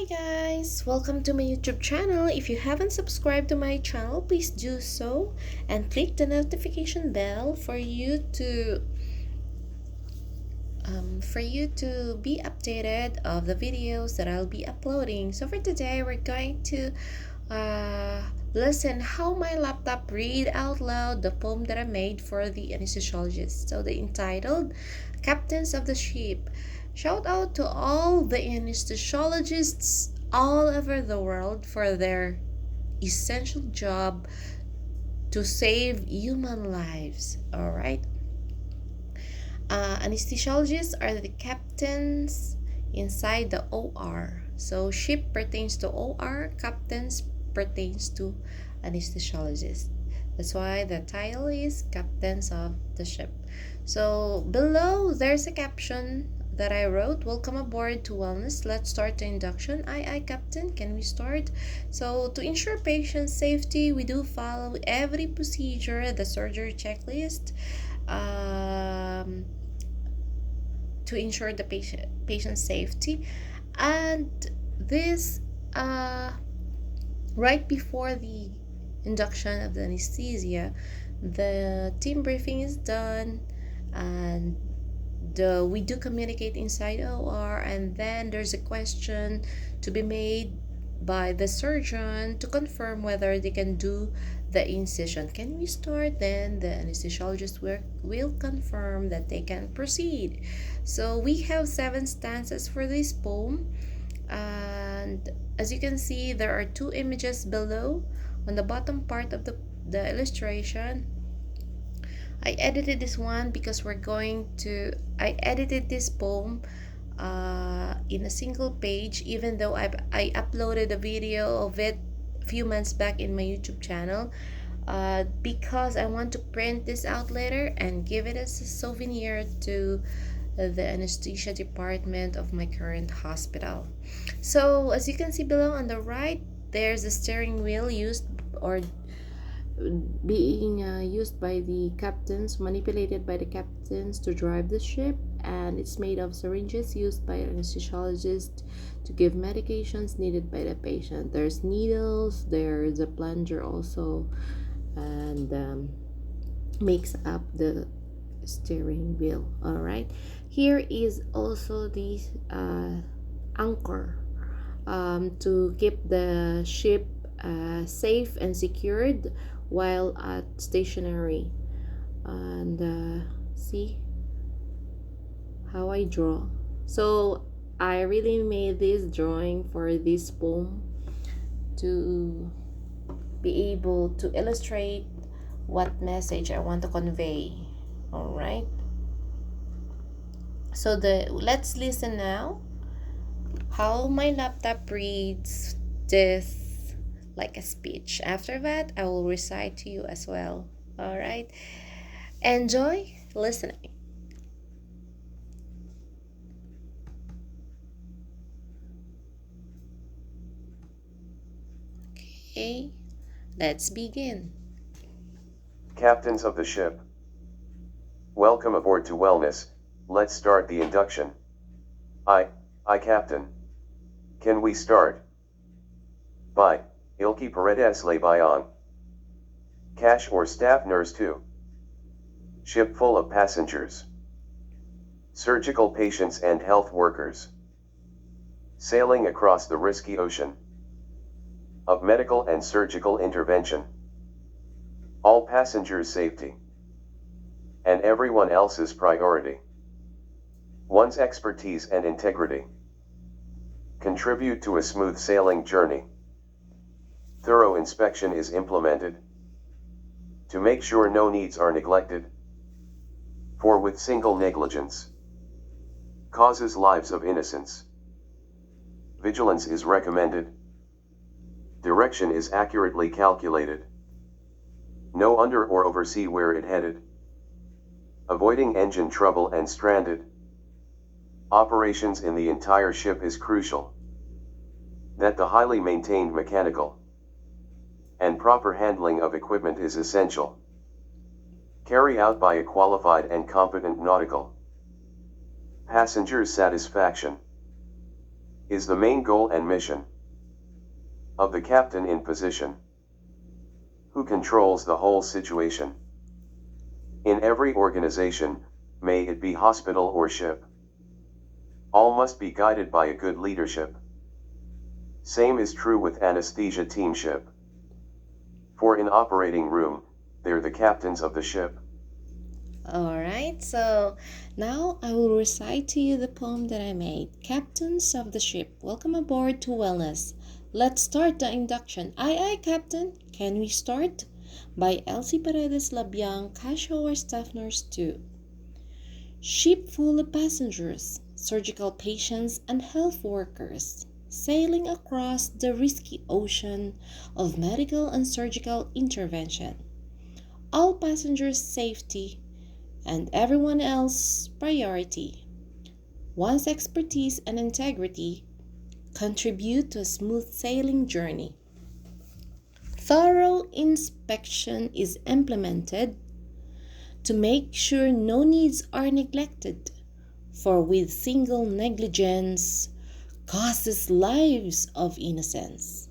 Hi guys, welcome to my YouTube channel. If you haven't subscribed to my channel, please do so and click the notification bell for you to be updated of the videos that I'll be uploading. So for today, we're going to listen how my laptop read out loud the poem that I made for the anesthesiologists. So they entitled Captains of the Ship. Shout out to all the anesthesiologists all over the world for their essential job to save human lives. All right. Anesthesiologists are the captains inside the OR. So ship pertains to OR, captains pertains to anesthesiologists. That's why the title is Captains of the Ship. So below there's a caption that I wrote, welcome aboard to wellness. Let's start the induction. Aye, Captain, can we start? So to ensure patient safety, we do follow every procedure, the surgery checklist, to ensure the patient safety. And this right before the induction of the anesthesia, the team briefing is done, and we do communicate inside OR, and then there's a question to be made by the surgeon to confirm whether they can do the incision. Can we start? Then the anesthesiologist will confirm that they can proceed. So we have 7 stanzas for this poem, and as you can see, there are 2 images below on the bottom part of the illustration. I edited this one because I edited this poem in a single page, even though I uploaded a video of it a few months back in my YouTube channel, because I want to print this out later and give it as a souvenir to the anesthesia department of my current hospital. So as you can see below on the right, there's a steering wheel used by the captains, manipulated by the captains to drive the ship, and it's made of syringes used by anesthesiologists to give medications needed by the patient. There's needles, there's a plunger also, and makes up the steering wheel. All right, here is also the anchor to keep the ship safe and secured while at stationary. And see how I draw. So I really made this drawing for this poem to be able to illustrate what message I want to convey. All right, so let's listen now how my laptop reads this like a speech. After that, I will recite to you as well. All right, enjoy listening. Okay, let's begin. Captains of the ship, welcome aboard to wellness. Let's start the induction. Aye, Captain. Can we start? By Ilki Paredes Lebayon. KASCH or staff nurse 2. Ship full of passengers. Surgical patients and health workers. Sailing across the risky ocean of medical and surgical intervention. All passengers' safety and everyone else's priority. One's expertise and integrity contribute to a smooth sailing journey. Thorough inspection is implemented to make sure no needs are neglected, for with single negligence causes lives of innocents. Vigilance is recommended. Direction is accurately calculated. No under or oversee where it headed. Avoiding engine trouble and stranded. Operations in the entire ship is crucial. That the highly maintained mechanical and proper handling of equipment is essential. Carry out by a qualified and competent nautical. Passengers' satisfaction is the main goal and mission of the captain in position, who controls the whole situation. In every organization, may it be hospital or ship, all must be guided by a good leadership. Same is true with anesthesia teamship. For in operating room, they're the captains of the ship. Alright, so now I will recite to you the poem that I made. Captains of the ship, welcome aboard to wellness. Let's start the induction. Aye, Captain. Can we start? By Elsie Paredes Labiang, KASCH or Staff Nurse 2. Ship full of passengers, surgical patients, and health workers, sailing across the risky ocean of medical and surgical intervention. All passengers' safety and everyone else's priority. One's expertise and integrity contribute to a smooth sailing journey. Thorough inspection is implemented to make sure no needs are neglected, for with single negligence causes lives of innocence.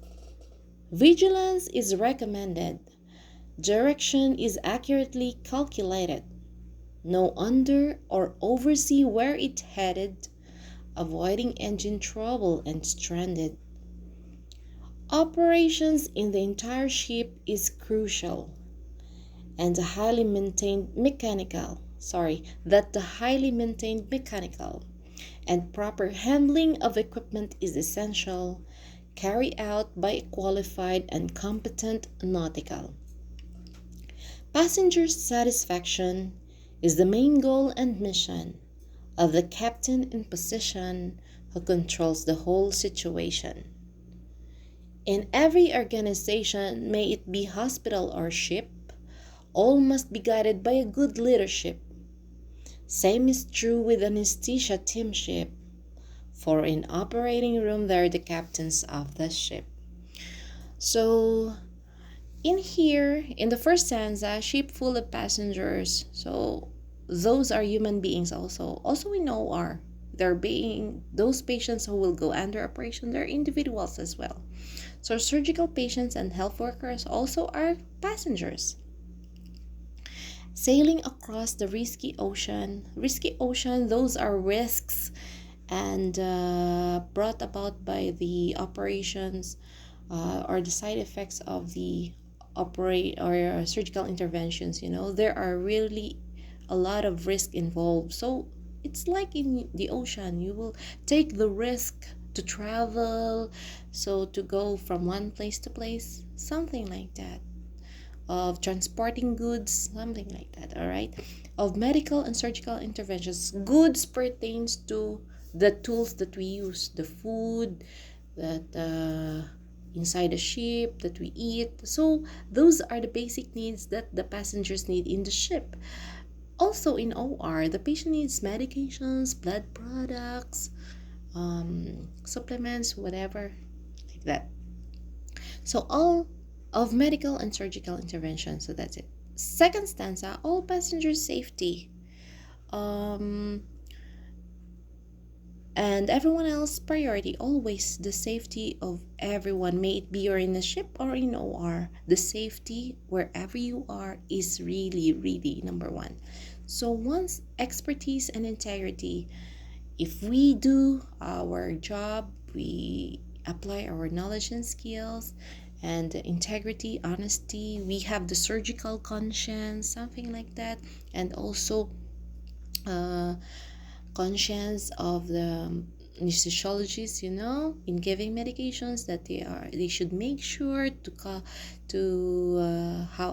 Vigilance is recommended. Direction is accurately calculated. No under or oversee where it headed, avoiding engine trouble and stranded. Operations in the entire ship is crucial, and the highly maintained mechanical and proper handling of equipment is essential, carried out by a qualified and competent nautical. Passenger satisfaction is the main goal and mission of the captain in position who controls the whole situation. In every organization, may it be hospital or ship, all must be guided by a good leadership. Same is true with anesthesia teamship, for in operating room they are the captains of the ship. So in here, in the first stanza, ship full of passengers. So those are human beings also. Also in OR, they're being those patients who will go under operation, they're individuals as well. So surgical patients and health workers also are passengers. Sailing across the risky ocean, those are risks and brought about by the operations or the side effects of the surgical interventions. There are really a lot of risk involved. So it's like in the ocean, you will take the risk to travel, so to go from one place to place, something like that, of transporting goods, something like that. All right, of medical and surgical interventions. Goods pertains to the tools that we use, the food that inside the ship that we eat. So those are the basic needs that the passengers need in the ship. Also in OR, the patient needs medications, blood products, supplements, whatever like that. So all of medical and surgical intervention. So that's it. Second stanza, all passengers' safety. And everyone else's priority, always the safety of everyone, may it be you're in a ship or in OR. The safety wherever you are is really, really number one. So one's expertise and integrity. If we do our job, we apply our knowledge and skills, and integrity, honesty, we have the surgical conscience, something like that, and also conscience of the anesthesiologists, in giving medications, that they should make sure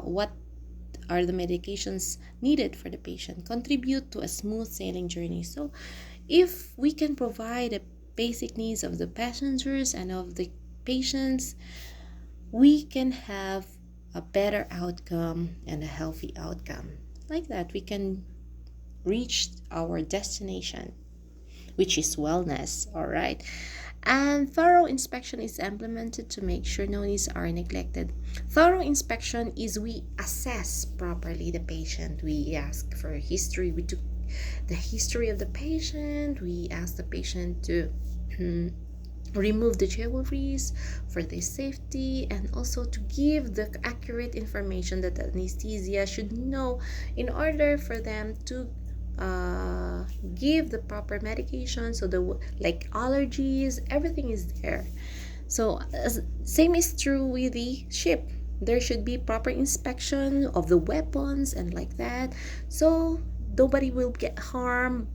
what are the medications needed for the patient, contribute to a smooth sailing journey. So if we can provide the basic needs of the passengers and of the patients, we can have a better outcome and a healthy outcome. Like that, we can reach our destination, which is wellness. All right. And thorough inspection is implemented to make sure no needs are neglected. Thorough inspection is we assess properly the patient. We ask for history. We took the history of the patient. We ask the patient to remove the jewelries for their safety, and also to give the accurate information that the anesthesia should know in order for them to give the proper medication. So the like allergies, everything is there. So same is true with the ship. There should be proper inspection of the weapons and like that, so nobody will get harmed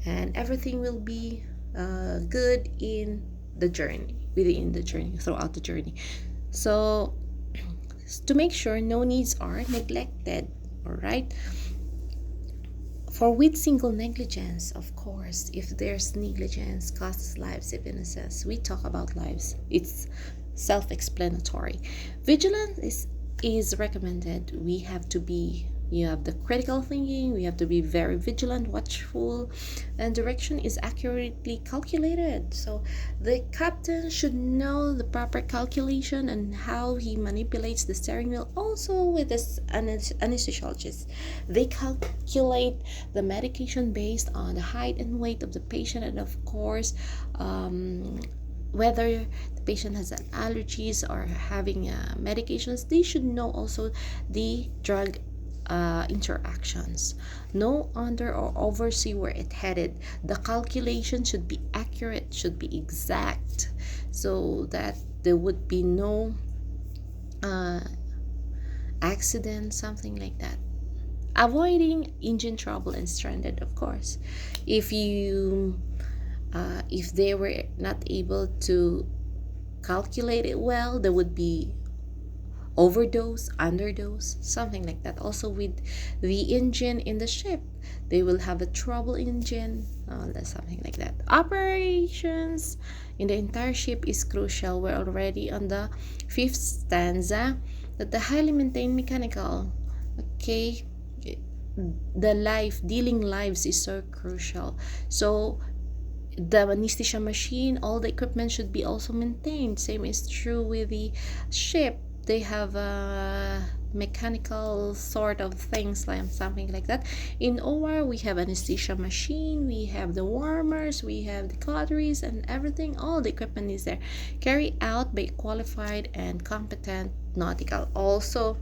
and everything will be good in the journey, within the journey, throughout the journey. So to make sure no needs are neglected, all right. For with single negligence, of course, if there's negligence costs lives, if in a sense we talk about lives, it's self-explanatory. Vigilance is recommended. We have to be, you have the critical thinking, we have to be very vigilant, watchful, and direction is accurately calculated. So the captain should know the proper calculation and how he manipulates the steering wheel. Also with this anesthesiologist, they calculate the medication based on the height and weight of the patient, and of course whether the patient has an allergies or having medications. They should know also the drug interactions, know under or oversee where it headed. The calculation should be accurate, should be exact, so that there would be no accident, something like that. Avoiding engine trouble and stranded, of course. If they were not able to calculate it well, there would be overdose, underdose, something like that. Also with the engine in the ship, they will have a trouble engine, something like that. Operations in the entire ship is crucial. We're already on the 5th stanza, that the highly maintained mechanical, okay, the dealing lives is so crucial. So the anesthesia machine, all the equipment should be also maintained. Same is true with the ship. They have a mechanical sort of things, like something like that. In OR, we have anesthesia machine, we have the warmers, we have the cauteries and everything. All the equipment is there, carried out by qualified and competent nautical. Also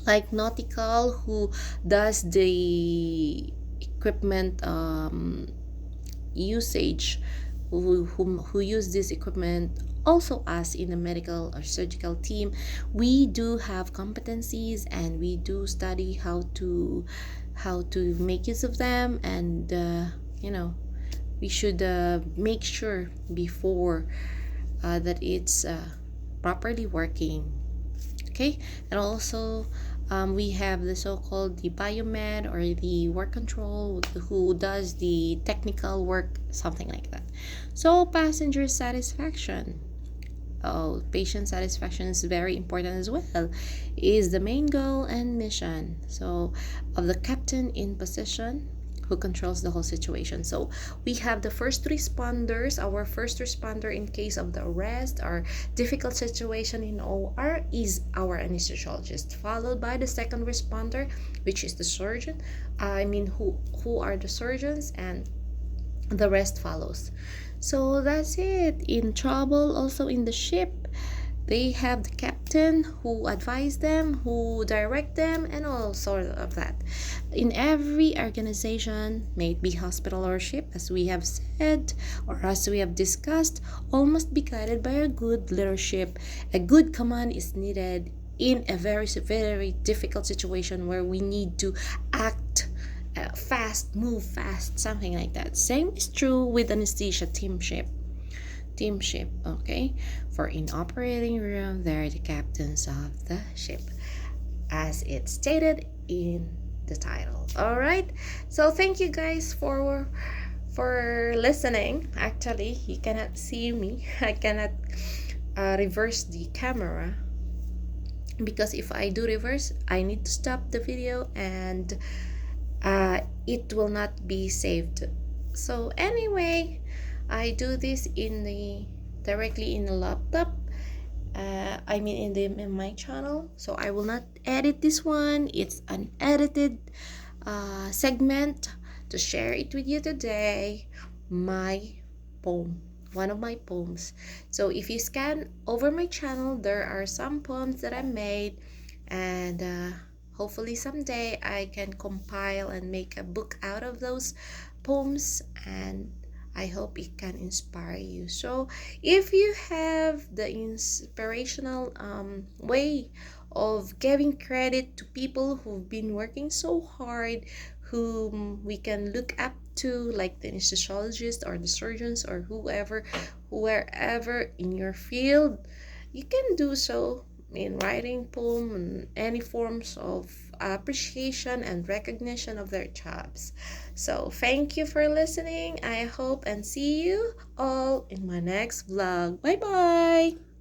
like nautical, who does the equipment usage, who use this equipment. Also us in the medical or surgical team, we do have competencies and we do study how to make use of them, and we should make sure before that it's properly working. Okay. And also we have the so-called the biomed or the work control, who does the technical work, something like that. So passenger satisfaction, patient satisfaction is very important as well, is the main goal and mission, so of the captain in position, who controls the whole situation. So we have the first responders. Our first responder in case of the arrest or difficult situation in OR is our anesthesiologist, followed by the second responder, which is the surgeon. Who are the surgeons, and the rest follows. So that's it. In trouble, also in the ship, they have the captain who advise them, who direct them, and all sort of that. In every organization, may it be hospital or ship, as we have said, or as we have discussed, all must be guided by a good leadership. A good command is needed in a very, very difficult situation where we need to act fast, move fast, something like that. Same is true with anesthesia teamship. Okay, for in operating room, they're the captains of the ship, as it's stated in the title. All right, so thank you guys for listening. Actually, you cannot see me. I cannot reverse the camera, because if I do reverse, I need to stop the video and it will not be saved. So anyway, I do this directly in the laptop. In my channel. So I will not edit this one. It's an edited segment to share it with you today. My poem. one of my poems. So if you scan over my channel, there are some poems that I made, and hopefully someday I can compile and make a book out of those poems, and I hope it can inspire you. So if you have the inspirational way of giving credit to people who've been working so hard, whom we can look up to, like the anesthesiologists or the surgeons or wherever in your field, you can do so in writing poem and any forms of appreciation and recognition of their jobs. So thank you for listening. I hope and see you all in my next vlog. Bye bye.